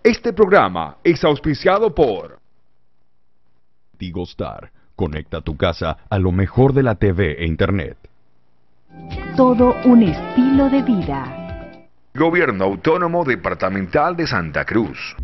Este programa es auspiciado por Tigo Star. Conecta tu casa a lo mejor de la TV e Internet. Todo un estilo de vida. Gobierno Autónomo Departamental de Santa Cruz.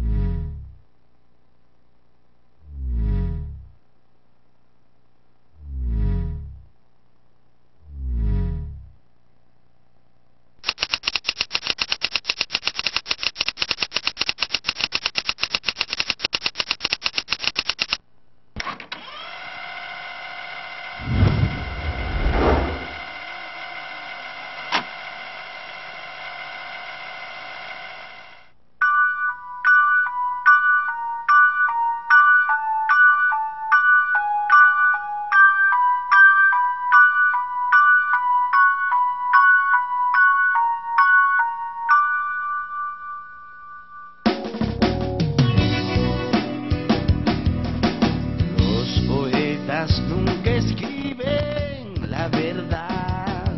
Nunca escriben la verdad,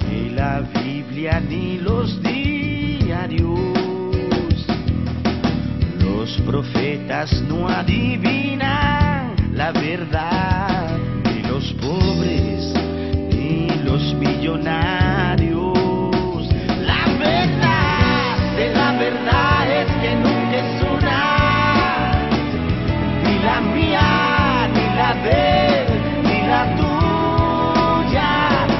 ni la Biblia ni los diarios. Los profetas no adivinan la verdad, ni los pobres ni los millonarios. La verdad de la verdad es que nunca es una, ni la mía, la de él, ni la tuya.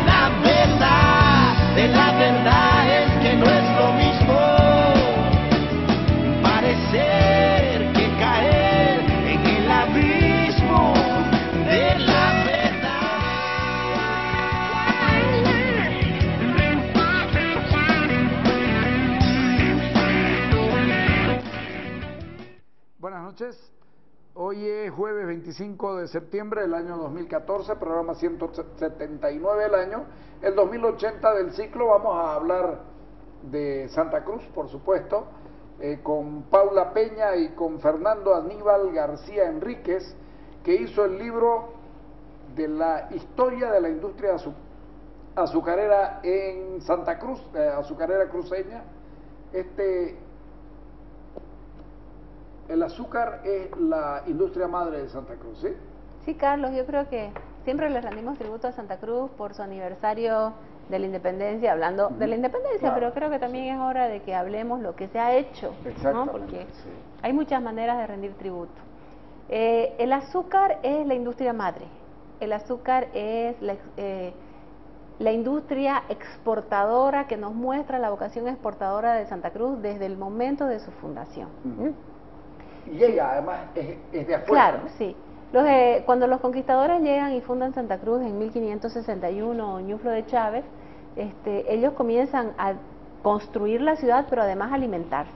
La verdad de la verdad es que no es lo mismo parecer que caer en el abismo de la verdad. Buenas noches. Hoy es jueves 25 de septiembre del año 2014, programa 179 del año, el 2080 del ciclo. Vamos a hablar de Santa Cruz, por supuesto, con Paula Peña y con Fernando Aníbal García Enríquez, que hizo el libro de la historia de la industria azucarera en Santa Cruz, azucarera cruceña. El azúcar es la industria madre de Santa Cruz, ¿sí? Sí, Carlos, yo creo que siempre le rendimos tributo a Santa Cruz por su aniversario de la independencia, hablando de la independencia, claro, pero creo que también es hora de que hablemos lo que se ha hecho, ¿no? Porque hay muchas maneras de rendir tributo. El azúcar es la industria madre, el azúcar es la industria exportadora que nos muestra la vocación exportadora de Santa Cruz desde el momento de su fundación. Y ella además es de afuera. Claro, sí. Cuando los conquistadores llegan y fundan Santa Cruz en 1561, Ñuflo de Chávez, ellos comienzan a construir la ciudad, pero además a alimentarse.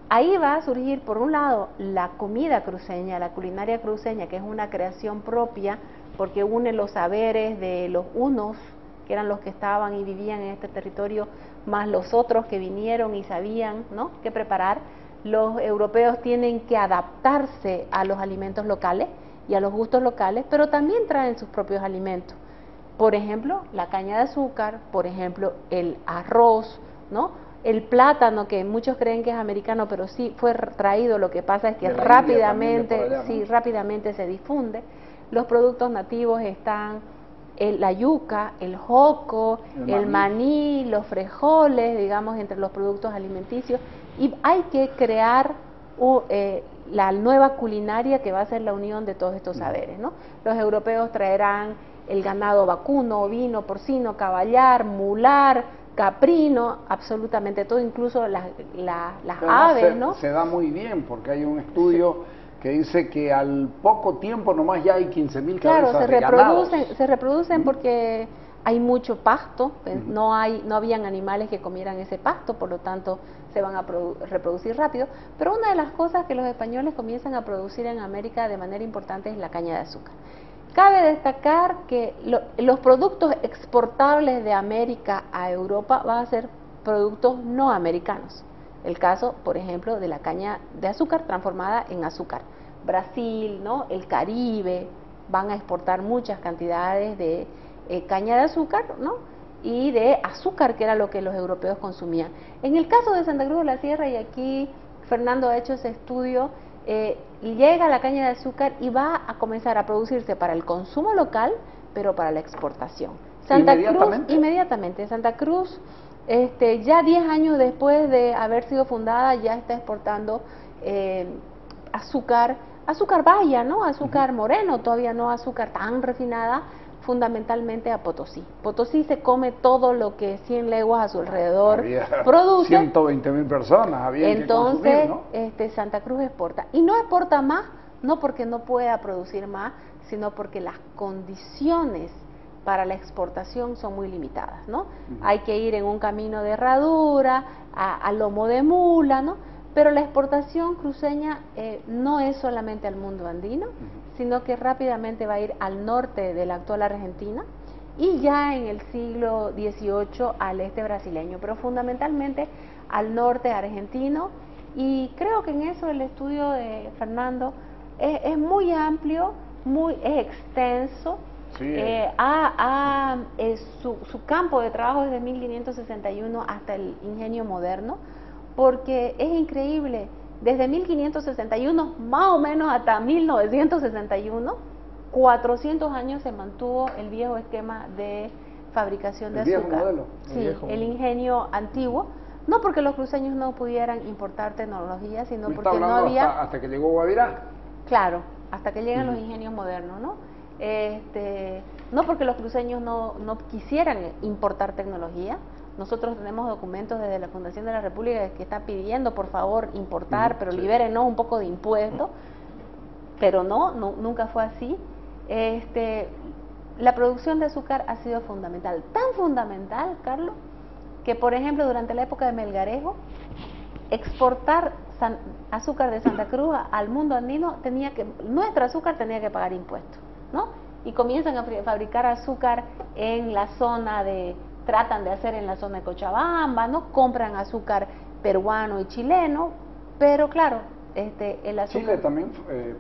Ahí va a surgir, por un lado, la comida cruceña, la culinaria cruceña, que es una creación propia, porque une los saberes de los unos, que eran los que estaban y vivían en este territorio, más los otros que vinieron y sabían, ¿no?, qué preparar. Los europeos tienen que adaptarse a los alimentos locales y a los gustos locales, pero también traen sus propios alimentos. Por ejemplo, la caña de azúcar, por ejemplo, el arroz, ¿no? El plátano, que muchos creen que es americano, pero sí fue traído, lo que pasa es que rápidamente se difunde. Los productos nativos están la yuca, el joco, el maní, los frijoles, digamos, entre los productos alimenticios. Y hay que crear la nueva culinaria que va a ser la unión de todos estos saberes, ¿no? Los europeos traerán el ganado vacuno, ovino, porcino, caballar, mular, caprino, absolutamente todo, incluso las aves, ¿no? Se da muy bien, porque hay un estudio que dice que al poco tiempo nomás ya hay 15.000 cabezas de ganado. Se reproducen porque hay mucho pasto, no habían animales que comieran ese pasto, por lo tanto se van a reproducir rápido. Pero una de las cosas que los españoles comienzan a producir en América de manera importante es la caña de azúcar. Cabe destacar que los productos exportables de América a Europa van a ser productos no americanos. El caso, por ejemplo, de la caña de azúcar transformada en azúcar. Brasil, ¿no?, el Caribe, van a exportar muchas cantidades de caña de azúcar, ¿no?, y de azúcar, que era lo que los europeos consumían. En el caso de Santa Cruz de la Sierra, y aquí Fernando ha hecho ese estudio, llega la caña de azúcar y va a comenzar a producirse para el consumo local, pero para la exportación. Santa Cruz, inmediatamente. Santa Cruz, ya 10 años después de haber sido fundada, ya está exportando azúcar baya, ¿no? Azúcar moreno, todavía no azúcar tan refinada, fundamentalmente a Potosí. Potosí se come todo lo que 100 leguas a su alrededor produce. 120.000 personas había. Entonces, que consumir, ¿no? Santa Cruz exporta. Y no exporta más, no porque no pueda producir más, sino porque las condiciones para la exportación son muy limitadas, ¿no? Hay que ir en un camino de herradura, a lomo de mula, ¿no? Pero la exportación cruceña no es solamente al mundo andino, sino que rápidamente va a ir al norte de la actual Argentina y ya en el siglo XVIII al este brasileño, pero fundamentalmente al norte argentino. Y creo que en eso el estudio de Fernando es muy amplio, es extenso. Sí. Su campo de trabajo es de 1561 hasta el ingenio moderno, porque es increíble, desde 1561 más o menos hasta 1961, 400 años se mantuvo el viejo esquema de fabricación de azúcar. Viejo modelo. Sí, el ingenio antiguo, no porque los cruceños no pudieran importar tecnología, sino porque no había... Hasta que llegó Guavirá. Claro, hasta que llegan los ingenios modernos, ¿no? No porque los cruceños no quisieran importar tecnología. Nosotros tenemos documentos desde la Fundación de la República que está pidiendo por favor importar, pero libérenos un poco de impuestos, pero nunca fue así. La producción de azúcar ha sido fundamental, tan fundamental, Carlos, que por ejemplo durante la época de Melgarejo, exportar azúcar de Santa Cruz al mundo andino nuestra azúcar tenía que pagar impuestos, ¿no? Y comienzan a fabricar azúcar en la zona tratan de hacer en la zona de Cochabamba, ¿no? Compran azúcar peruano y chileno, pero claro, el azúcar... Chile también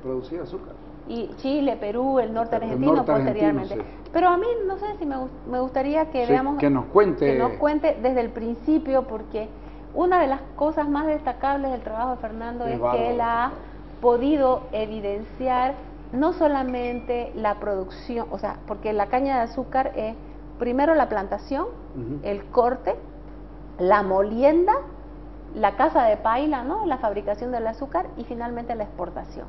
producía azúcar. Y Chile, Perú, el norte argentino posteriormente. Sí. Pero a mí, no sé si me gustaría que veamos... Que nos cuente desde el principio, porque una de las cosas más destacables del trabajo de Fernando es que él ha podido evidenciar no solamente la producción, o sea, porque la caña de azúcar es primero la plantación, el corte, la molienda, la casa de paila, ¿no? La fabricación del azúcar y finalmente la exportación.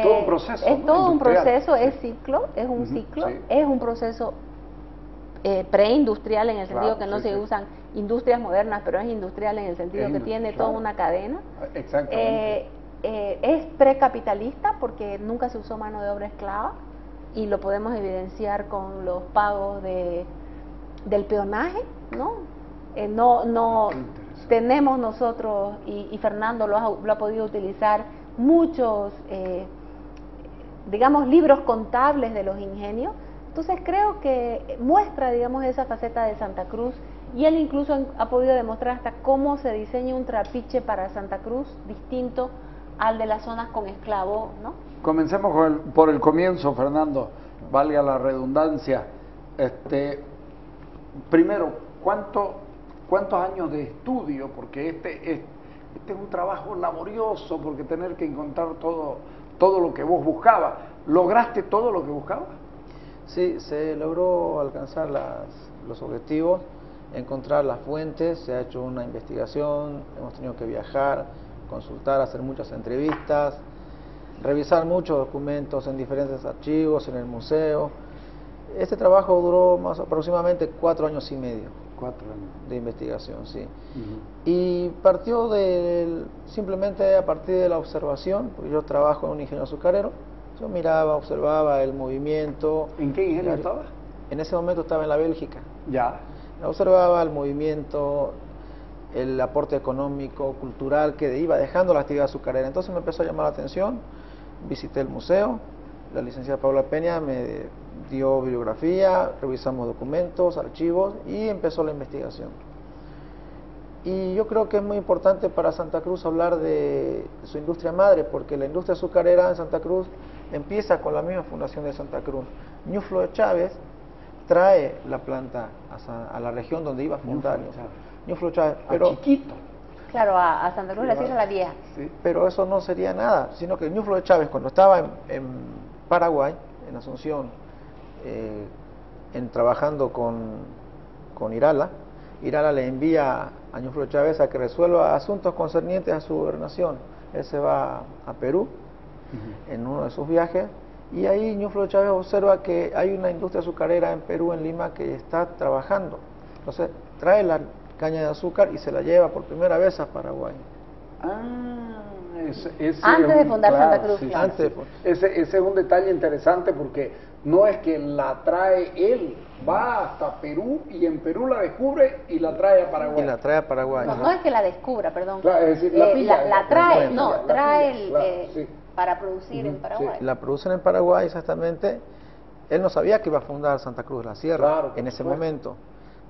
Todo un proceso. Es ¿no? todo un proceso, Sí. es ciclo, es un ciclo, Sí. es un proceso preindustrial en el sentido que no se usan industrias modernas, pero es industrial en el sentido que tiene toda una cadena. Exactamente. Es precapitalista porque nunca se usó mano de obra esclava y lo podemos evidenciar con los pagos del peonaje, ¿no? Tenemos nosotros, y Fernando lo ha podido utilizar, muchos, digamos, libros contables de los ingenios. Entonces creo que muestra, digamos, esa faceta de Santa Cruz, y él incluso ha podido demostrar hasta cómo se diseña un trapiche para Santa Cruz distinto al de las zonas con esclavos, ¿no? Comencemos por el comienzo, Fernando, valga la redundancia. Primero, ¿cuántos años de estudio? Porque este es un trabajo laborioso, porque tener que encontrar todo lo que vos buscabas. ¿Lograste todo lo que buscabas? Sí, se logró alcanzar los objetivos, encontrar las fuentes, se ha hecho una investigación, hemos tenido que viajar, consultar, hacer muchas entrevistas, revisar muchos documentos en diferentes archivos, en el museo. Este trabajo duró aproximadamente 4 años y medio. 4 años. De investigación, sí. Y partió simplemente a partir de la observación, porque yo trabajo en un ingenio azucarero, yo miraba, observaba el movimiento. ¿En qué ingenio estabas? En ese momento estaba en la Bélgica. Ya. Observaba el movimiento, el aporte económico, cultural que iba dejando la actividad azucarera. Entonces me empezó a llamar la atención, visité el museo, la licenciada Paula Peña me dio bibliografía, revisamos documentos, archivos y empezó la investigación. Y yo creo que es muy importante para Santa Cruz hablar de su industria madre, porque la industria azucarera en Santa Cruz empieza con la misma fundación de Santa Cruz. Ñuflo de Chávez trae la planta a la región donde iba a fundar. Ñuflo Chávez, pero chiquito. Claro, a Santa Cruz de la Sierra la Vieja. Sí. Pero eso no sería nada, sino que Ñuflo de Chávez, cuando estaba en Paraguay, en Asunción, trabajando con Irala le envía a Ñuflo de Chávez a que resuelva asuntos concernientes a su gobernación. Él se va a Perú en uno de sus viajes, y ahí Ñuflo de Chávez observa que hay una industria azucarera en Perú, en Lima, que está trabajando. Entonces trae la caña de azúcar y se la lleva por primera vez a Paraguay. Antes de fundar Santa Cruz. Sí, Claro. sí, sí. Ese es un detalle interesante, porque no es que la trae él, va hasta Perú y en Perú la descubre y la trae a Paraguay. Y la trae a Paraguay. No, no es que la descubra, perdón. Claro, es decir, la pilla, la trae, no, la trae pilla, el, claro, sí. para producir en Paraguay. La producen en Paraguay, exactamente. Él no sabía que iba a fundar Santa Cruz de la Sierra, Claro, por en ese supuesto. momento.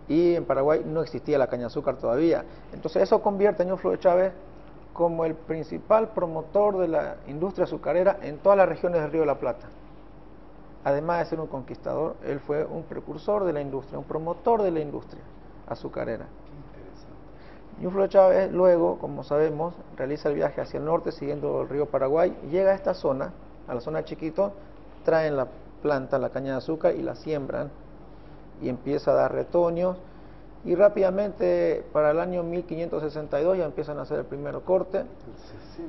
Y en Paraguay no existía la caña de azúcar todavía. Entonces eso convierte a Ñuflo de Chávez como el principal promotor de la industria azucarera en todas las regiones del Río de la Plata. Además de ser un conquistador, él fue un precursor de la industria, un promotor de la industria azucarera. Ñuflo de Chávez luego, como sabemos, realiza el viaje hacia el norte siguiendo el río Paraguay, llega a esta zona, a la zona de Chiquito, traen la planta, la caña de azúcar, y la siembran, y empieza a dar retoños, y rápidamente para el año 1562 ya empiezan a hacer el primer corte, El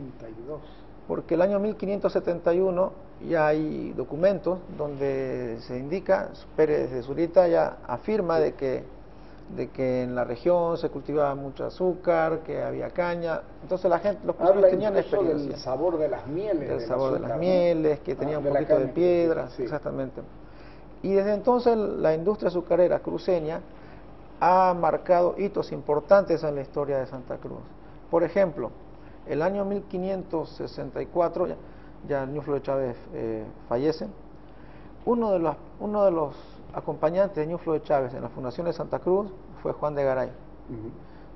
62. porque el año 1571 ya hay documentos donde se indica, Pérez de Zurita ya afirma de que en la región se cultivaba mucho azúcar, que había caña. Entonces la gente, los Habla cruceños tenían incluso experiencia del sabor de las mieles. del del sabor de azúcar, las ¿no? mieles, que tenía un de la poquito de caña, piedra, sí. exactamente. Y desde entonces la industria azucarera cruceña ha marcado hitos importantes en la historia de Santa Cruz. Por ejemplo, el año 1564, ya Ñuflo de Chávez fallece. Uno de los acompañantes de Ñuflo de Chávez en la fundación de Santa Cruz fue Juan de Garay.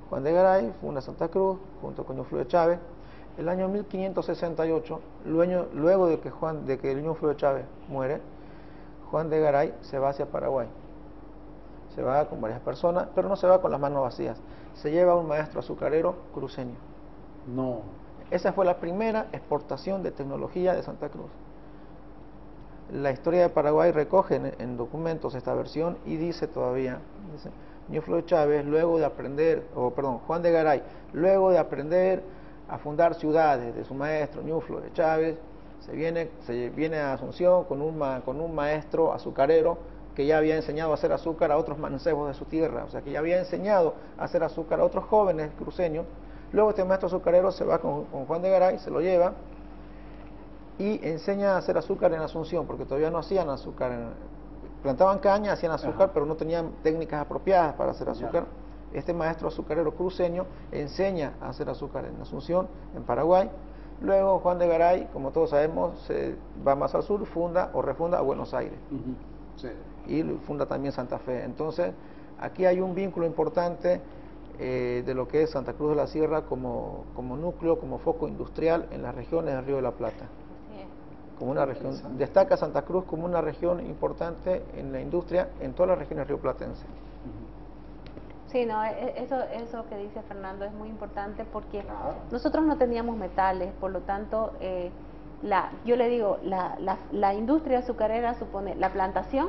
Juan de Garay funda Santa Cruz junto con Ñuflo de Chávez. El año 1568, luego de que Ñuflo de Chávez muere, Juan de Garay se va hacia Paraguay. Se va con varias personas, pero no se va con las manos vacías. Se lleva a un maestro azucarero cruceño. No. Esa fue la primera exportación de tecnología de Santa Cruz. La historia de Paraguay recoge en documentos esta versión y dice todavía, Ñuflo de Chávez, Juan de Garay, luego de aprender a fundar ciudades de su maestro Ñuflo de Chávez, se viene a Asunción con un maestro azucarero que ya había enseñado a hacer azúcar a otros mancebos de su tierra, o sea, que ya había enseñado a hacer azúcar a otros jóvenes cruceños. Luego este maestro azucarero se va con Juan de Garay, se lo lleva y enseña a hacer azúcar en Asunción, porque todavía no hacían azúcar, plantaban caña, hacían azúcar, pero no tenían técnicas apropiadas para hacer azúcar. Este maestro azucarero cruceño enseña a hacer azúcar en Asunción, en Paraguay. Luego Juan de Garay, como todos sabemos, se va más al sur, refunda a Buenos Aires. Sí. Y funda también Santa Fe. Entonces, aquí hay un vínculo importante de lo que es Santa Cruz de la Sierra como núcleo, como foco industrial en las regiones del Río de la Plata. Como una región, destaca Santa Cruz como una región importante en la industria en todas las regiones rioplatenses. Sí, no, eso que dice Fernando es muy importante, porque nosotros no teníamos metales, por lo tanto, yo le digo, la industria azucarera supone la plantación,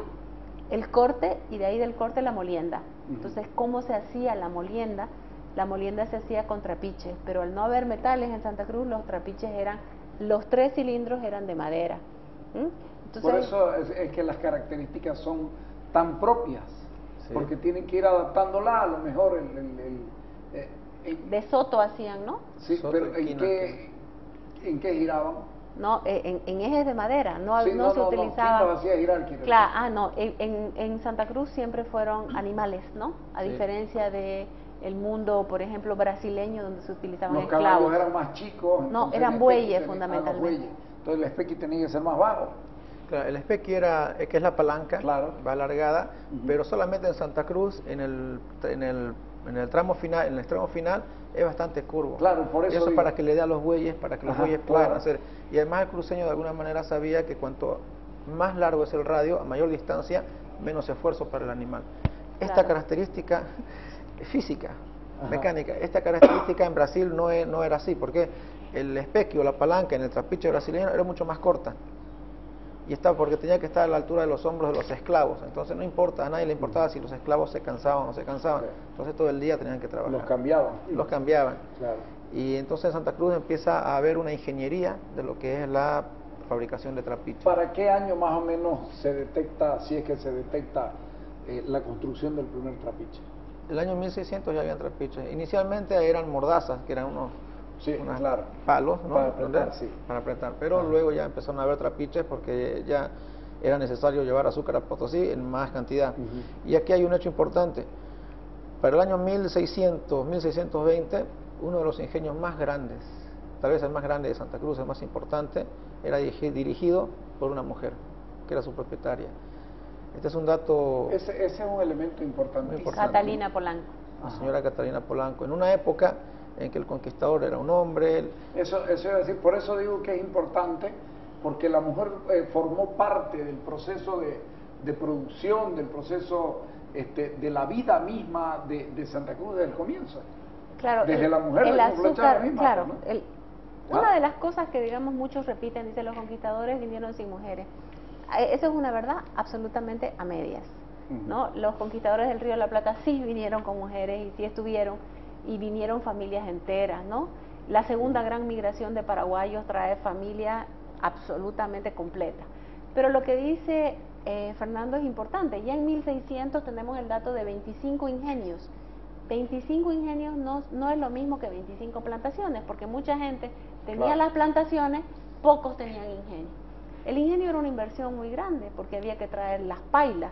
el corte, y de ahí del corte la molienda. Entonces, ¿cómo se hacía la molienda? La molienda se hacía con trapiches, pero al no haber metales en Santa Cruz, los trapiches los 3 cilindros eran de madera. Entonces, por eso es que las características son tan propias, sí, porque tienen que ir adaptándola, a lo mejor de soto hacían, ¿no? sí, Soto pero y ¿en qué giraban? No, en ejes de madera, no se utilizaba. ¿Quién los hacía girar? Claro, en Santa Cruz siempre fueron animales, ¿no? A diferencia de el mundo, por ejemplo, brasileño, donde se utilizaban los esclavos. caballos eran más chicos. No, entonces eran el bueyes espequi fundamentalmente. bueyes. Entonces el espequi tenía que ser más bajo. Claro, el espequi que es la palanca, Claro. va alargada, pero solamente en Santa Cruz, en el tramo final, en el extremo final, es bastante curvo. Claro, por eso Y eso digo. para que le dé a los bueyes, para que los bueyes puedan hacer. Y además el cruceño de alguna manera sabía que cuanto más largo es el radio, a mayor distancia, menos esfuerzo para el animal. Esta característica física mecánica. Esta característica en Brasil no era así, porque el espequio, la palanca en el trapiche brasileño era mucho más corta. Y estaba porque tenía que estar a la altura de los hombros de los esclavos. Entonces no importa, a nadie le importaba si los esclavos se cansaban o no se cansaban. Sí. Entonces todo el día tenían que trabajar. Los cambiaban. Los cambiaban. Claro. Y entonces en Santa Cruz empieza a haber una ingeniería de lo que es la fabricación de trapiche. ¿Para qué año más o menos se detecta, si es que se detecta, la construcción del primer trapiche? El año 1600 ya habían trapiches. Inicialmente eran mordazas, que eran unos claro, palos, ¿no? Para apretar, sí. Para apretar. Pero luego ya empezaron a haber trapiches porque ya era necesario llevar azúcar a Potosí en más cantidad. Y aquí hay un hecho importante. Para el año 1600, 1620, uno de los ingenios más grandes, tal vez el más grande de Santa Cruz, el más importante, era dirigido por una mujer, que era su propietaria. Este es un dato... Ese es un elemento importante. Catalina Polanco. La señora Catalina Polanco, en una época en que el conquistador era un hombre. Eso es decir, por eso digo que es importante, porque la mujer formó parte del proceso de producción, del proceso de la vida misma de Santa Cruz desde el comienzo. Claro, desde la mujer el azúcar, misma, claro. ¿no? Una de las cosas que, digamos, muchos repiten, dicen los conquistadores vinieron sin mujeres. Eso es una verdad absolutamente a medias, ¿no? Los conquistadores del Río de la Plata sí vinieron con mujeres y sí estuvieron, y vinieron familias enteras, ¿no? La segunda gran migración de paraguayos trae familia absolutamente completa. Pero lo que dice Fernando es importante. Ya en 1600 tenemos el dato de 25 ingenios. 25 ingenios no es lo mismo que 25 plantaciones, porque mucha gente tenía las plantaciones, pocos tenían ingenio. El ingenio era una inversión muy grande, porque había que traer las pailas,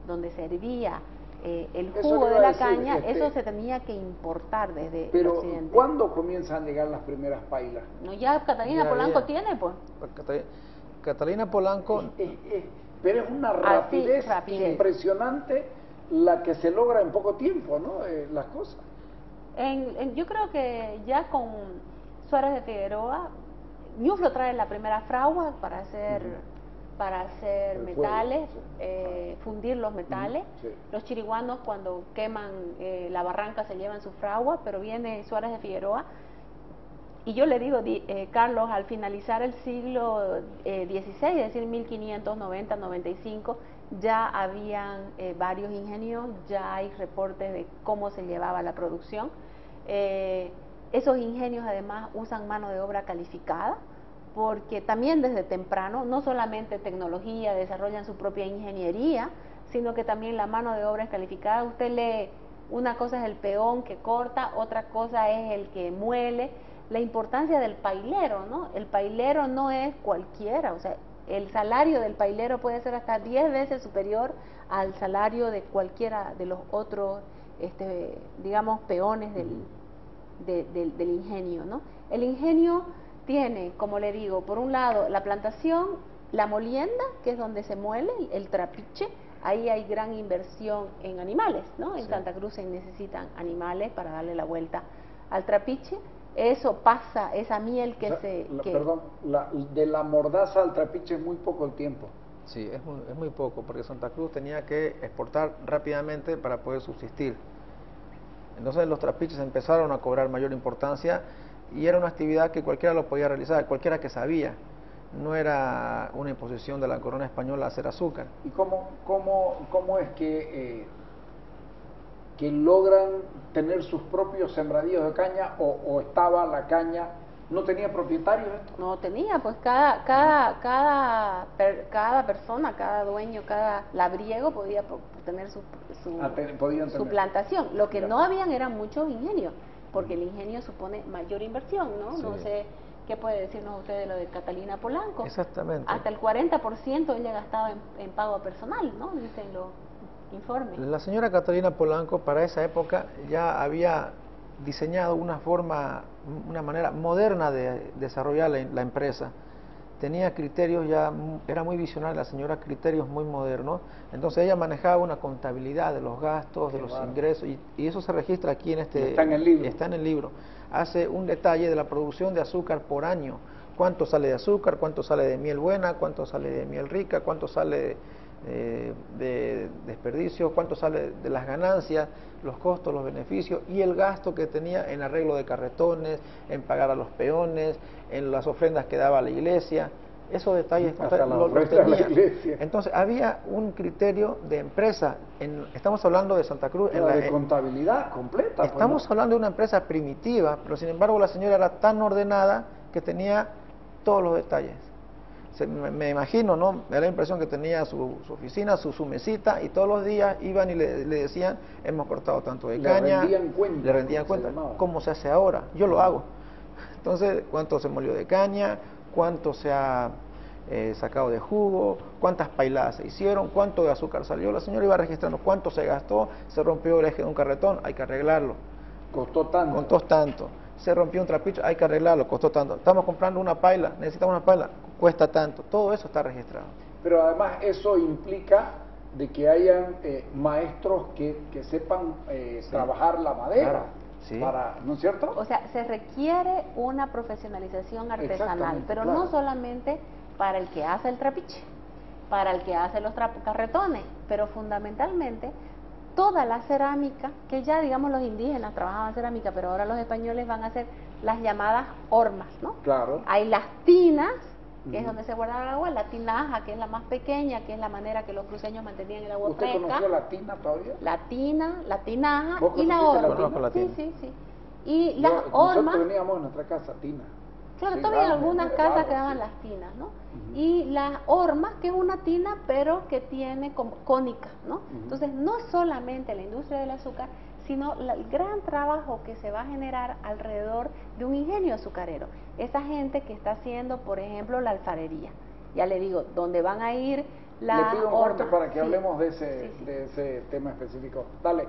donde servía el jugo de la caña, eso se tenía que importar desde el occidente. Pero, ¿cuándo comienzan a llegar las primeras pailas? No, ya Catalina Polanco tiene, pues. Catalina Polanco... pero es una rapidez impresionante la que se logra en poco tiempo, ¿no? Las cosas. Yo creo que ya con Suárez de Figueroa, Ñuflo trae la primera fragua para hacer metales, fundir los metales. Los chiriguanos cuando queman la barranca se llevan su fragua, pero viene Suárez de Figueroa. Y yo le digo, Carlos, al finalizar el siglo XVI, es decir, 1590-95, ya habían varios ingenios, ya hay reportes de cómo se llevaba la producción. Esos ingenios además usan mano de obra calificada, porque también desde temprano, no solamente tecnología, desarrollan su propia ingeniería, sino que también la mano de obra es calificada. Usted lee, una cosa es el peón que corta, otra cosa es el que muele. La importancia del pailero, ¿no? El pailero no es cualquiera, o sea, el salario del pailero puede ser hasta 10 veces superior al salario de cualquiera de los otros, digamos, peones del ingenio, ¿no? El ingenio tiene, como le digo, por un lado la plantación, la molienda, que es donde se muele el trapiche. Ahí hay gran inversión en animales, ¿no? En Santa Cruz se necesitan animales para darle la vuelta al trapiche. Eso pasa, esa miel que de la mordaza al trapiche es muy poco el tiempo. Sí, es muy poco, porque Santa Cruz tenía que exportar rápidamente para poder subsistir. Entonces los trapiches empezaron a cobrar mayor importancia y era una actividad que cualquiera lo podía realizar, cualquiera que sabía. No era una imposición de la corona española hacer azúcar. ¿Y cómo es que logran tener sus propios sembradíos de caña o estaba la caña, no tenía propietarios esto? No tenía, pues cada persona, cada dueño, cada labriego podía tener su plantación. Lo que no habían eran muchos ingenios, porque el ingenio supone mayor inversión, ¿no? Sí. No sé qué puede decirnos usted de lo de Catalina Polanco. Exactamente. Hasta el 40% ella gastaba en pago personal, ¿no? Dicen los informes. La señora Catalina Polanco para esa época ya había diseñado una manera moderna de desarrollar la empresa. Tenía criterios, ya era muy visionaria la señora, criterios muy modernos. Entonces ella manejaba una contabilidad de los gastos, de los ingresos, y eso se registra aquí en está en el libro. Está en el libro. Hace un detalle de la producción de azúcar por año. Cuánto sale de azúcar, cuánto sale de miel buena, cuánto sale de miel rica, cuánto sale de desperdicio, cuánto sale de las ganancias, los costos, los beneficios y el gasto que tenía en arreglo de carretones, en pagar a los peones, en las ofrendas que daba a la iglesia. Esos detalles los tenía. Entonces había un criterio de empresa. Estamos hablando de Santa Cruz. De contabilidad completa. Estamos hablando de una empresa primitiva, pero sin embargo la señora era tan ordenada que tenía todos los detalles. Me imagino, ¿no? Me da la impresión que tenía su oficina, su mesita, y todos los días iban y le decían, hemos cortado tanto de caña. Le rendían cuenta. ¿Cómo se hace ahora? Yo lo hago. Entonces, ¿cuánto se molió de caña? ¿Cuánto se ha sacado de jugo? ¿Cuántas pailadas se hicieron? ¿Cuánto de azúcar salió? La señora iba registrando cuánto se gastó. Se rompió el eje de un carretón, hay que arreglarlo. Costó tanto. Costó tanto. Se rompió un trapicho, hay que arreglarlo, costó tanto. Estamos comprando una paila, necesitamos una paila, cuesta tanto. Todo eso está registrado. Pero además eso implica de que hayan maestros que sepan trabajar la madera. Claro. Sí. ¿No es cierto? O sea, se requiere una profesionalización artesanal, pero no solamente para el que hace el trapiche, para el que hace los carretones, pero fundamentalmente toda la cerámica, que ya digamos los indígenas trabajaban cerámica, pero ahora los españoles van a hacer las llamadas hormas, ¿no? Claro. Hay las tinas, que es donde se guarda el agua, la tinaja, que es la más pequeña, que es la manera que los cruceños mantenían el agua fresca. ¿Usted conoció la tina todavía? La tina, la tinaja y la horma. Sí. Y las hormas. Nosotros teníamos en nuestra casa tina. Claro, todavía en algunas casas quedaban las tinas, ¿no? Y las hormas, que es una tina, pero que tiene como cónica, ¿no? Entonces, no es solamente la industria del azúcar, sino el gran trabajo que se va a generar alrededor de un ingenio azucarero. Esa gente que está haciendo, por ejemplo, la alfarería. Ya le digo, donde van a ir las Le pido un corte para que hablemos de ese tema específico. Dale.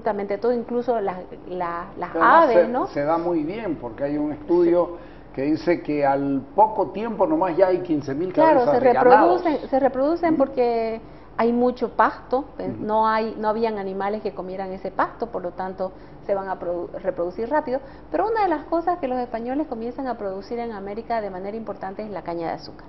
absolutamente todo, incluso las Además, aves, ¿no? se da muy bien, porque hay un estudio que dice que al poco tiempo nomás ya hay 15.000 Claro, cabezas de ganados. se reproducen porque hay mucho pasto, no habían animales que comieran ese pasto, por lo tanto se van a reproducir rápido. Pero una de las cosas que los españoles comienzan a producir en América de manera importante es la caña de azúcar.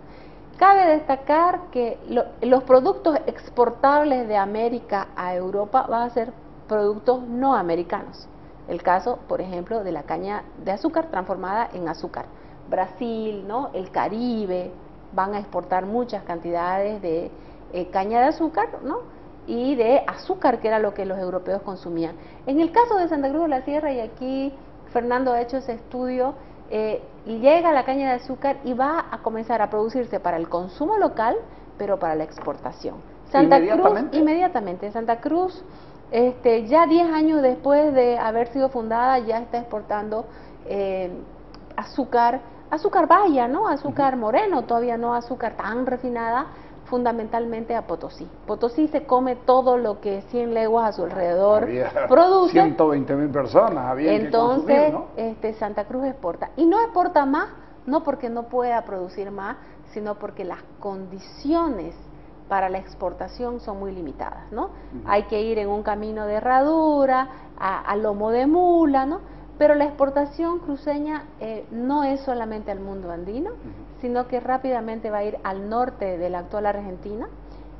Cabe destacar que los productos exportables de América a Europa van a ser productos no americanos. El caso, por ejemplo, de la caña de azúcar transformada en azúcar. Brasil, ¿no? El Caribe van a exportar muchas cantidades de caña de azúcar, ¿no? Y de azúcar, que era lo que los europeos consumían. En el caso de Santa Cruz de la Sierra, y aquí Fernando ha hecho ese estudio, llega la caña de azúcar y va a comenzar a producirse para el consumo local, pero para la exportación. Inmediatamente. Santa Cruz, ya 10 años después de haber sido fundada, ya está exportando azúcar baya, ¿no? Azúcar moreno, todavía no azúcar tan refinada, fundamentalmente a Potosí. Potosí se come todo lo que 100 leguas a su alrededor produce. 120.000 personas había Entonces, que consumir, ¿no? Santa Cruz exporta. Y no exporta más, no porque no pueda producir más, sino porque las condiciones para la exportación son muy limitadas, ¿no? Hay que ir en un camino de herradura, a lomo de mula, ¿no? Pero la exportación cruceña no es solamente al mundo andino, sino que rápidamente va a ir al norte de la actual Argentina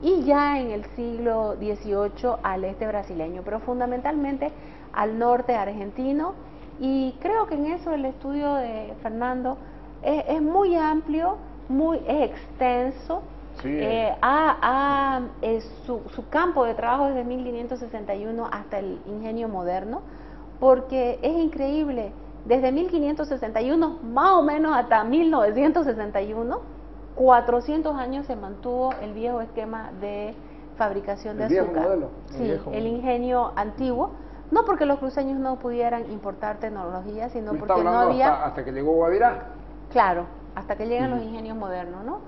y ya en el siglo XVIII al este brasileño, pero fundamentalmente al norte argentino. Y creo que en eso el estudio de Fernando es muy amplio, es extenso. Sí, su campo de trabajo es de 1561 hasta el ingenio moderno, porque es increíble, desde 1561 más o menos hasta 1961, 400 años se mantuvo el viejo esquema de fabricación de azúcar. Modelo. Sí, el ingenio antiguo, no porque los cruceños no pudieran importar tecnología, sino porque no había... hasta que llegó Guavirá. Claro, hasta que llegan los ingenios modernos, ¿no?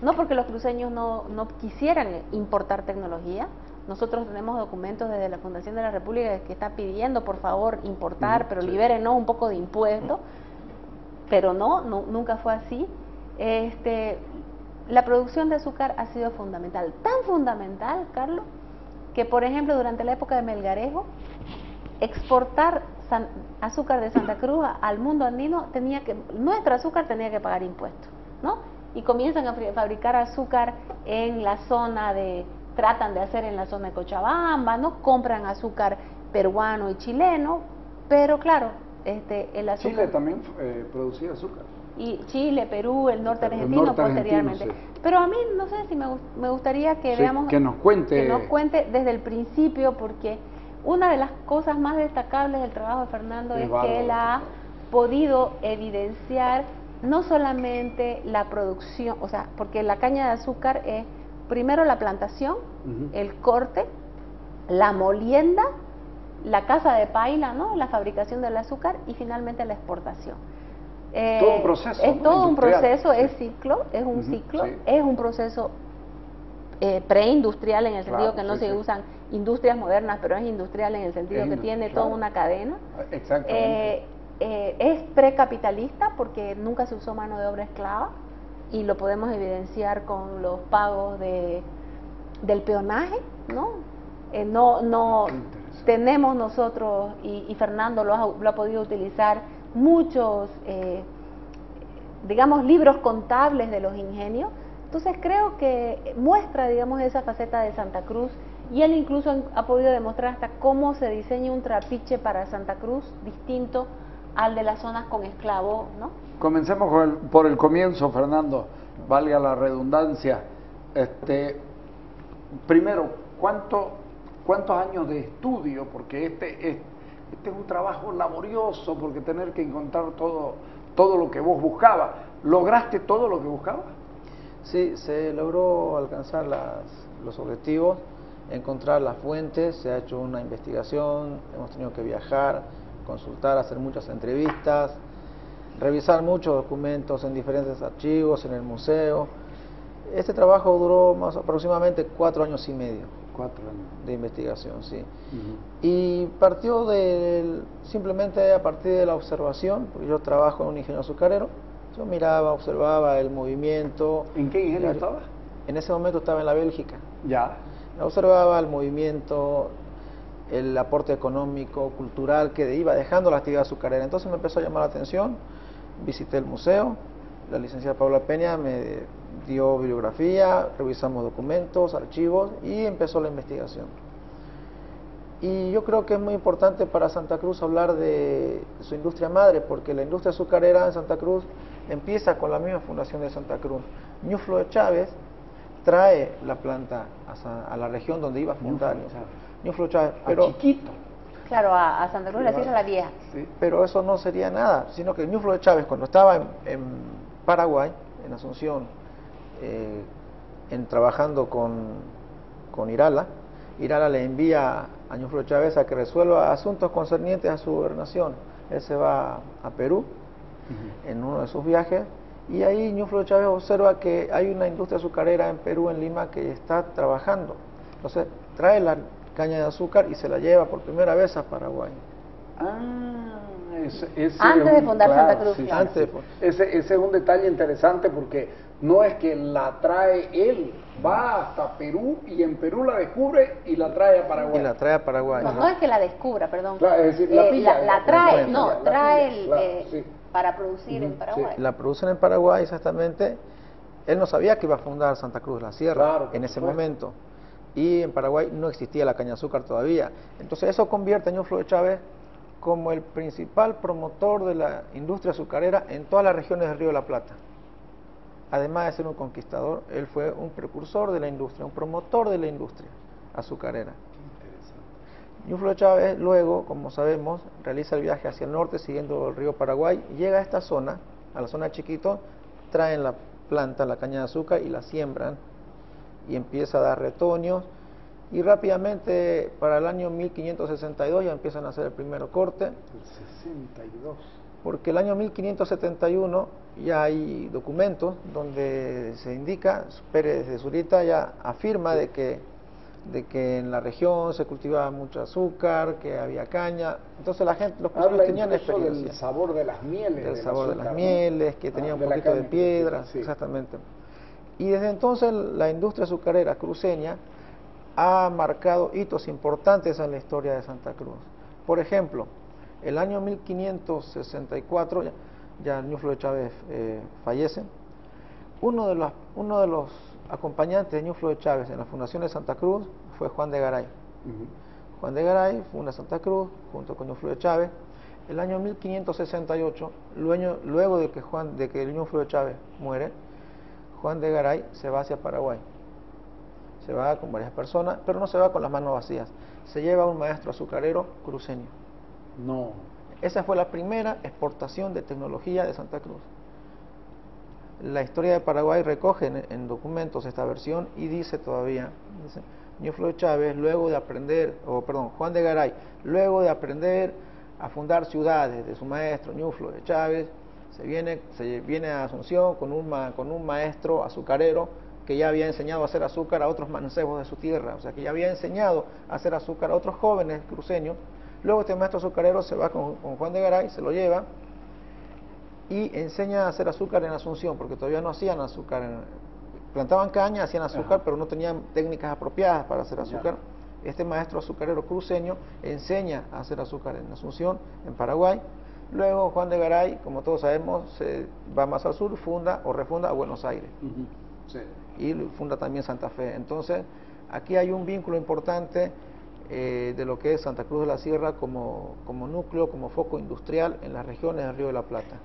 No porque los cruceños no quisieran importar tecnología. Nosotros tenemos documentos desde la Fundación de la República que está pidiendo por favor importar, pero libérenos un poco de impuestos, pero nunca fue así. La producción de azúcar ha sido fundamental, tan fundamental, Carlos, que por ejemplo durante la época de Melgarejo, exportar azúcar de Santa Cruz al mundo andino nuestra azúcar tenía que pagar impuestos, ¿no? Y comienzan a fabricar azúcar en la zona tratan de hacer en la zona de Cochabamba, ¿no? Compran azúcar peruano y chileno, pero claro, el azúcar... Chile también producía azúcar. Y Chile, Perú, el norte argentino posteriormente. Sí. Pero a mí, no sé si me gustaría que veamos... Que nos cuente desde el principio, porque una de las cosas más destacables del trabajo de Fernando es que él ha podido evidenciar no solamente la producción, o sea, porque la caña de azúcar es primero la plantación, el corte, la molienda, la caza de paila, ¿no? La fabricación del azúcar y finalmente la exportación. Todo un proceso. Es todo un proceso, es ciclo, es un ciclo, es un proceso preindustrial en el sentido que no se usan industrias modernas, pero es industrial en el sentido que tiene toda una cadena. Exactamente. Es precapitalista porque nunca se usó mano de obra esclava y lo podemos evidenciar con los pagos del peonaje, ¿no? Tenemos nosotros, y Fernando lo ha podido utilizar, muchos, digamos, libros contables de los ingenios. Entonces creo que muestra, digamos, esa faceta de Santa Cruz, y él incluso ha podido demostrar hasta cómo se diseña un trapiche para Santa Cruz distinto al de las zonas con esclavo, ¿no? Comencemos por el comienzo, Fernando, valga la redundancia. Primero, ¿cuántos años de estudio? Porque este es un trabajo laborioso, porque tener que encontrar todo lo que vos buscabas. ¿Lograste todo lo que buscabas? Sí, se logró alcanzar los objetivos, encontrar las fuentes, se ha hecho una investigación, hemos tenido que viajar, consultar, hacer muchas entrevistas, revisar muchos documentos en diferentes archivos, en el museo. Este trabajo duró aproximadamente 4 años y medio. 4 años. de investigación, sí. Ujú. Y partió simplemente a partir de la observación, porque yo trabajo en un ingenio azucarero, yo miraba, observaba el movimiento. ¿En qué ingenio estabas? En ese momento estaba en la Bélgica. Ya. Observaba el movimiento, el aporte económico, cultural que iba dejando la actividad azucarera. Entonces me empezó a llamar la atención, visité el museo, la licenciada Paula Peña me dio bibliografía, revisamos documentos, archivos y empezó la investigación. Y yo creo que es muy importante para Santa Cruz hablar de su industria madre, porque la industria azucarera en Santa Cruz empieza con la misma fundación de Santa Cruz. Ñuflo de Chávez trae la planta a la región donde iba a fundar. Ñuflo de Chávez, pero chiquito. Claro, a Santa Cruz de la Sierra la Vieja. Sí. Pero eso no sería nada, sino que Ñuflo de Chávez, cuando estaba en Paraguay, en Asunción, trabajando con Irala, Irala le envía a Ñuflo de Chávez a que resuelva asuntos concernientes a su gobernación. Él se va a Perú en uno de sus viajes y ahí Ñuflo de Chávez observa que hay una industria azucarera en Perú, en Lima, que está trabajando. Entonces trae la caña de azúcar y se la lleva por primera vez a Paraguay. Antes de fundar Santa Cruz. Sí, Claro. sí, sí. Ese es un detalle interesante porque no es que la trae él, va hasta Perú y en Perú la descubre y la trae a Paraguay. Y la trae a Paraguay. No, no es que la descubra, perdón. Claro, es decir, la pilla, la trae, la no, trae pilla, el, claro, sí. para producir en Paraguay. La producen en Paraguay, exactamente. Él no sabía que iba a fundar Santa Cruz de la Sierra Claro, por en ese supuesto. momento. Y en Paraguay no existía la caña de azúcar todavía. Entonces eso convierte a Ñuflo de Chávez como el principal promotor de la industria azucarera en todas las regiones del Río de la Plata. Además de ser un conquistador, él fue un precursor de la industria, un promotor de la industria azucarera. Ñuflo de Chávez luego, como sabemos, realiza el viaje hacia el norte siguiendo el río Paraguay, y llega a esta zona, a la zona de Chiquito, traen la planta, la caña de azúcar y la siembran y empieza a dar retoños y rápidamente para el año 1562 ya empiezan a hacer el primer corte. El 62. Porque el año 1571 ya hay documentos donde se indica, Pérez de Zurita ya afirma de que en la región se cultivaba mucho azúcar, que había caña. Entonces la gente, los cruceños tenían incluso experiencia. del sabor de las mieles. Del del sabor de azúcar, las ¿no? mieles, que tenía un de la poquito de caña, piedra, sí. exactamente. Y desde entonces la industria azucarera cruceña ha marcado hitos importantes en la historia de Santa Cruz. Por ejemplo, el año 1564, ya Ñuflo de Chávez fallece, uno de los acompañantes de Ñuflo de Chávez en la fundación de Santa Cruz fue Juan de Garay. Juan de Garay funda Santa Cruz junto con Ñuflo de Chávez. El año 1568, luego de que el Ñuflo de Chávez muere, Juan de Garay se va hacia Paraguay. Se va con varias personas, pero no se va con las manos vacías. Se lleva a un maestro azucarero cruceño. No. Esa fue la primera exportación de tecnología de Santa Cruz. La historia de Paraguay recoge en documentos esta versión y dice todavía, Ñuflo de Chávez, Juan de Garay, luego de aprender a fundar ciudades de su maestro Ñuflo de Chávez, se viene a Asunción con un maestro azucarero que ya había enseñado a hacer azúcar a otros mancebos de su tierra, o sea, que ya había enseñado a hacer azúcar a otros jóvenes cruceños. Luego este maestro azucarero se va con Juan de Garay, se lo lleva y enseña a hacer azúcar en Asunción, porque todavía no hacían azúcar, plantaban caña, hacían azúcar, pero no tenían técnicas apropiadas para hacer azúcar. Este maestro azucarero cruceño enseña a hacer azúcar en Asunción, en Paraguay. Luego Juan de Garay, como todos sabemos, se va más al sur, refunda a Buenos Aires. Sí. Y funda también Santa Fe. Entonces, aquí hay un vínculo importante de lo que es Santa Cruz de la Sierra como núcleo, como foco industrial en las regiones del Río de la Plata.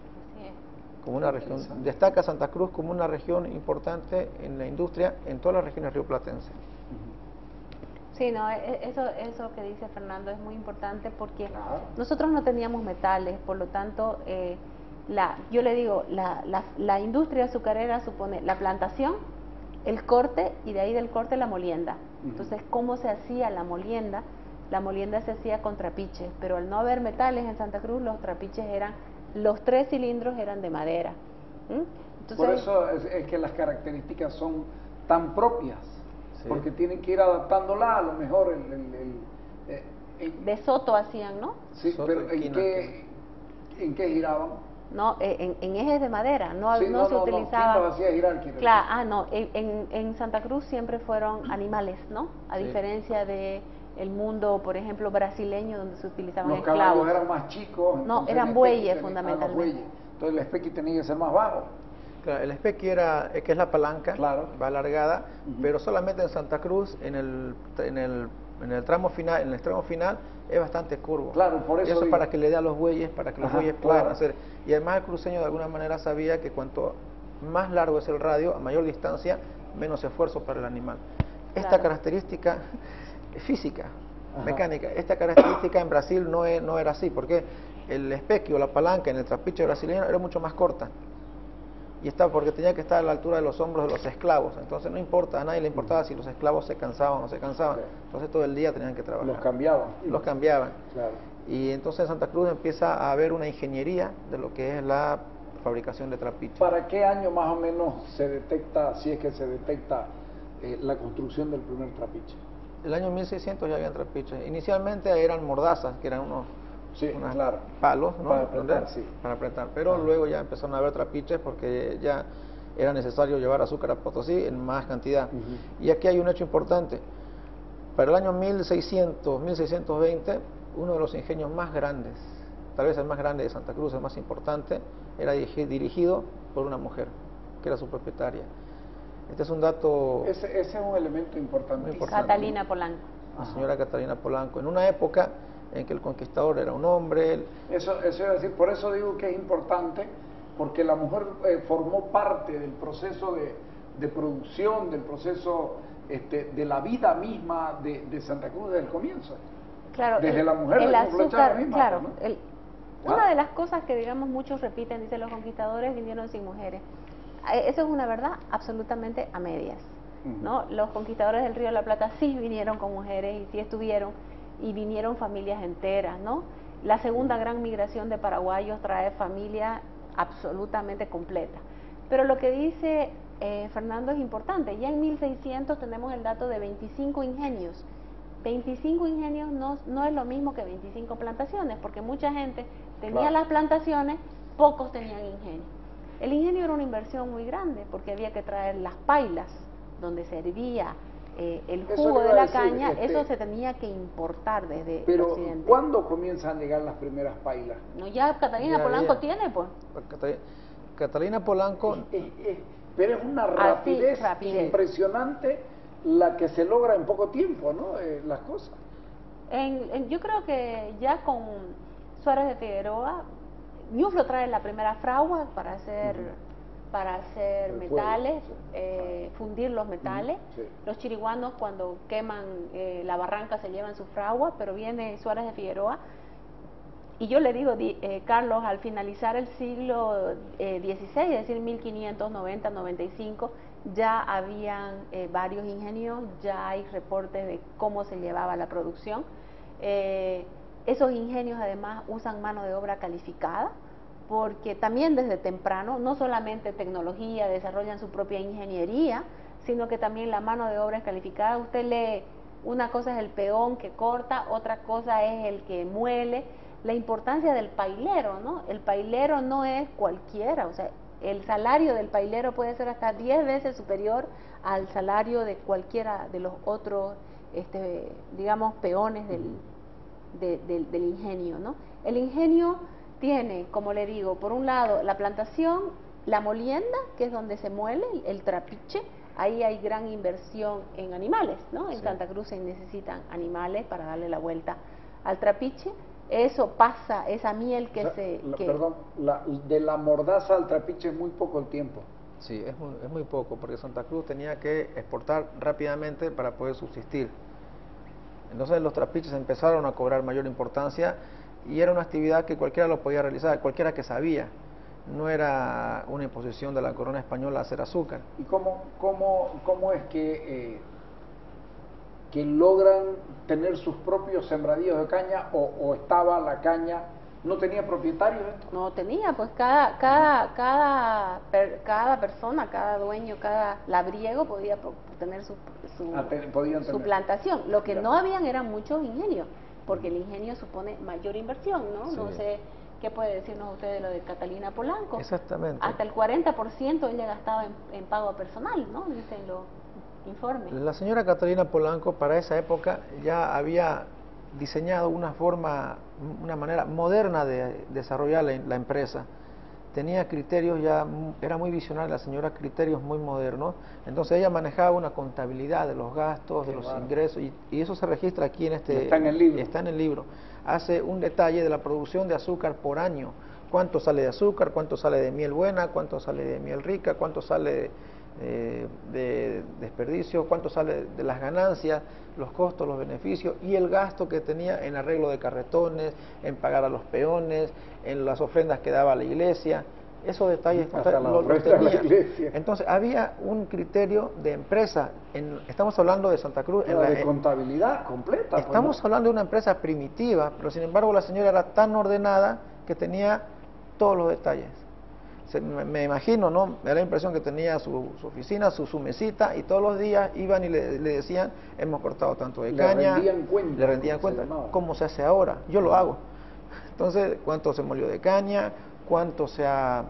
Como una región, destaca Santa Cruz como una región importante en la industria en todas las regiones rioplatenses. Sí, no, eso que dice Fernando es muy importante porque nosotros no teníamos metales, por lo tanto, yo le digo, la industria azucarera supone la plantación, el corte y de ahí del corte la molienda. Entonces, ¿cómo se hacía la molienda? La molienda se hacía con trapiches, pero al no haber metales en Santa Cruz, los 3 cilindros eran de madera. Entonces, por eso es que las características son tan propias. Sí. porque tienen que ir adaptándola, a lo mejor De soto hacían, ¿no? sí, Soto pero y quina, ¿en qué giraban? No, en ejes de madera, no, Sí, no se ¿quién utilizaba. los hacía girar? ¿Quién Claro, no, en Santa Cruz siempre fueron animales, ¿no? A Sí. diferencia de el mundo, por ejemplo, brasileño, donde se utilizaban Los esclavos. caballos eran más chicos. No, entonces eran el bueyes, espequi fundamentalmente. los bueyes. Entonces el espequi tenía que ser más bajo. Claro, el espequi era, que es la palanca, Claro. va alargada, Ujú. pero solamente en Santa Cruz, en el tramo final, en el extremo final, es bastante curvo. Claro, por eso digo. para que le dé a los bueyes, para que los Ajá, bueyes claro. puedan hacer. Y además el cruceño de alguna manera sabía que cuanto más largo es el radio, a mayor distancia, menos esfuerzo para el animal. Esta Claro. característica física, Ajá. mecánica, esta característica en Brasil no era así, porque el espequi o la palanca en el trapiche brasileño era mucho más corta. Y estaba porque tenía que estar a la altura de los hombros de los esclavos. Entonces no importa, a nadie le importaba si los esclavos se cansaban o no se cansaban. Sí. Entonces todo el día tenían que trabajar. Los cambiaban. Los cambiaban. Claro. Y entonces en Santa Cruz empieza a haber una ingeniería de lo que es la fabricación de trapiches. ¿Para qué año más o menos se detecta, si es que se detecta, la construcción del primer trapiche? El año 1600 ya habían trapiches. Inicialmente eran mordazas, que eran unos claro. palos, ¿no? Para apretar, sí. Para apretar. Pero luego ya empezaron a haber trapiches porque ya era necesario llevar azúcar a Potosí en más cantidad. Ujú. Y aquí hay un hecho importante. Para el año 1600, 1620, uno de los ingenios más grandes, tal vez el más grande de Santa Cruz, el más importante, era dirigido por una mujer, que era su propietaria. Este es un dato... Ese es un elemento importante. Muy importante. Catalina Polanco. La señora Catalina Polanco, en una época en que el conquistador era un hombre. Eso iba a decir, por eso digo que es importante, porque la mujer formó parte del proceso de producción, del proceso de la vida misma de Santa Cruz desde el comienzo. Claro, Desde la mujer el de Cruz Flechada azúcar, misma, claro. ¿no? Una de las cosas que, digamos, muchos repiten, dicen los conquistadores vinieron sin mujeres. Eso es una verdad absolutamente a medias, ¿no? Los conquistadores del Río de la Plata sí vinieron con mujeres y sí estuvieron, y vinieron familias enteras, ¿no? La segunda gran migración de paraguayos trae familia absolutamente completa. Pero lo que dice Fernando es importante. Ya en 1600 tenemos el dato de 25 ingenios. 25 ingenios no es lo mismo que 25 plantaciones, porque mucha gente tenía Claro. las plantaciones, pocos tenían ingenio. El ingenio era una inversión muy grande, porque había que traer las pailas, donde servía el Eso jugo le de iba a la decir, caña, eso se tenía que importar desde Pero, Occidente. ¿cuándo comienzan a llegar las primeras pailas? No, ya Catalina Ya Polanco había. tiene, pues. Catalina Polanco, Pero es una Así, rapidez rapidez. impresionante la que se logra en poco tiempo, ¿no? Las cosas. Yo creo que ya con Suárez de Figueroa, Ñuflo trae la primera fragua para hacer El metales, fuego, sí. fundir los metales. Sí. Los chiriguanos cuando queman la barranca se llevan su fragua, pero viene Suárez de Figueroa. Y yo le digo, Carlos, al finalizar el siglo XVI, es decir, 1590-95, ya habían varios ingenios, ya hay reportes de cómo se llevaba la producción. Esos ingenios además usan mano de obra calificada, porque también desde temprano, no solamente tecnología, desarrollan su propia ingeniería, sino que también la mano de obra es calificada. Usted lee, una cosa es el peón que corta, otra cosa es el que muele. La importancia del pailero, ¿no? El pailero no es cualquiera, o sea, el salario del pailero puede ser hasta 10 veces superior al salario de cualquiera de los otros, digamos, peones del ingenio, ¿no? El ingenio tiene, como le digo, por un lado la plantación, la molienda, que es donde se muele el trapiche. Ahí hay gran inversión en animales, ¿no? En Santa Cruz se necesitan animales para darle la vuelta al trapiche. Eso pasa, esa miel que Perdón, de la mordaza al trapiche es muy poco el tiempo. sí, es muy poco, porque Santa Cruz tenía que exportar rápidamente para poder subsistir. Entonces los trapiches empezaron a cobrar mayor importancia y era una actividad que cualquiera lo podía realizar, cualquiera que sabía. No era una imposición de la corona española hacer azúcar. ¿Y cómo es que logran tener sus propios sembradíos de caña o estaba la caña ¿No tenía propietarios esto? No tenía, pues cada persona, cada dueño, cada labriego podía tener Podían su tener. plantación. Lo que Ya. no habían eran muchos ingenios, porque el ingenio supone mayor inversión, ¿no? Sí. No sé qué puede decirnos usted de lo de Catalina Polanco. Exactamente. Hasta el 40% ella gastaba en pago personal, ¿no? Dicen los informes. La señora Catalina Polanco para esa época ya había diseñado una manera moderna de desarrollar la empresa. Tenía criterios era muy visionaria la señora, criterios muy modernos. Entonces ella manejaba una contabilidad de los gastos, de los ingresos, y eso se registra aquí en este... Está en el libro. Está en el libro. Hace un detalle de la producción de azúcar por año. Cuánto sale de azúcar, cuánto sale de miel buena, cuánto sale de miel rica, cuánto sale de desperdicio, cuánto sale de las ganancias, los costos, los beneficios y el gasto que tenía en arreglo de carretones, en pagar a los peones, en las ofrendas que daba a la iglesia. Esos detalles Hasta la los ofrenda de la tenía. iglesia. Entonces había un criterio de empresa. Estamos hablando de Santa Cruz. De contabilidad completa. Estamos hablando de una empresa primitiva, pero sin embargo la señora era tan ordenada que tenía todos los detalles. Me imagino, ¿no? Me da la impresión que tenía su oficina, su mesita, y todos los días iban y le decían, hemos cortado tanto de caña. Le rendían cuenta. ¿Cómo se hace ahora? Yo lo hago. Entonces, ¿cuánto se molió de caña? ¿Cuánto se ha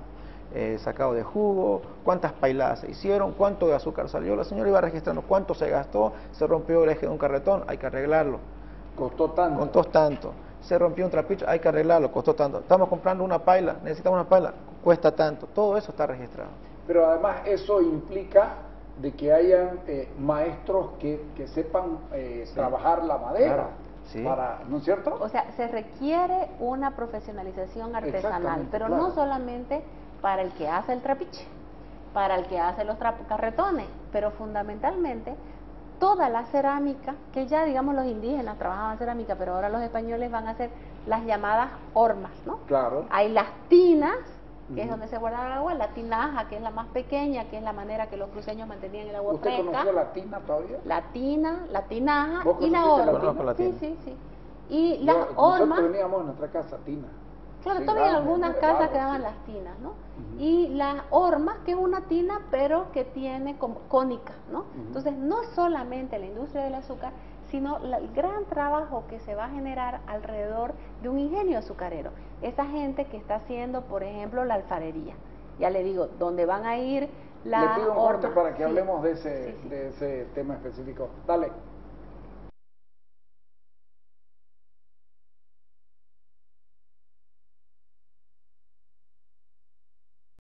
sacado de jugo? ¿Cuántas pailadas se hicieron? ¿Cuánto de azúcar salió? La señora iba registrando cuánto se gastó. Se rompió el eje de un carretón, hay que arreglarlo. Costó tanto. Costó tanto. Se rompió un trapiche, hay que arreglarlo, costó tanto. Estamos comprando una paila, necesitamos una paila, cuesta tanto. Todo eso está registrado. Pero además eso implica de que hayan maestros que sepan trabajar la madera. Claro, sí. ¿No es cierto? O sea, se requiere una profesionalización artesanal, Exactamente, pero claro. no solamente para el que hace el trapiche, para el que hace los carretones, pero fundamentalmente toda la cerámica, que ya digamos los indígenas trabajaban cerámica, pero ahora los españoles van a hacer las llamadas hormas, ¿no? Claro. Hay las tinas, que es donde se guarda el agua, la tinaja, que es la más pequeña, que es la manera que los cruceños mantenían el agua ¿Usted fresca. conoció la tina todavía? La tina, la tinaja ¿Vos y la conociste la horma. Conozco la tina. Sí, sí, sí. Y las hormas. Nosotros teníamos en nuestra casa tina. Claro, Sí, todavía en grande, algunas de casas barro, quedaban sí. las tinas, ¿no? Y las hormas, que es una tina, pero que tiene como cónica, ¿no? Entonces, no solamente la industria del azúcar, sino el gran trabajo que se va a generar alrededor de un ingenio azucarero. Esa gente que está haciendo, por ejemplo, la alfarería. Ya le digo, donde van a ir las Le pido un corte hormas. para que Sí. hablemos de Sí, sí. ese tema específico. Dale.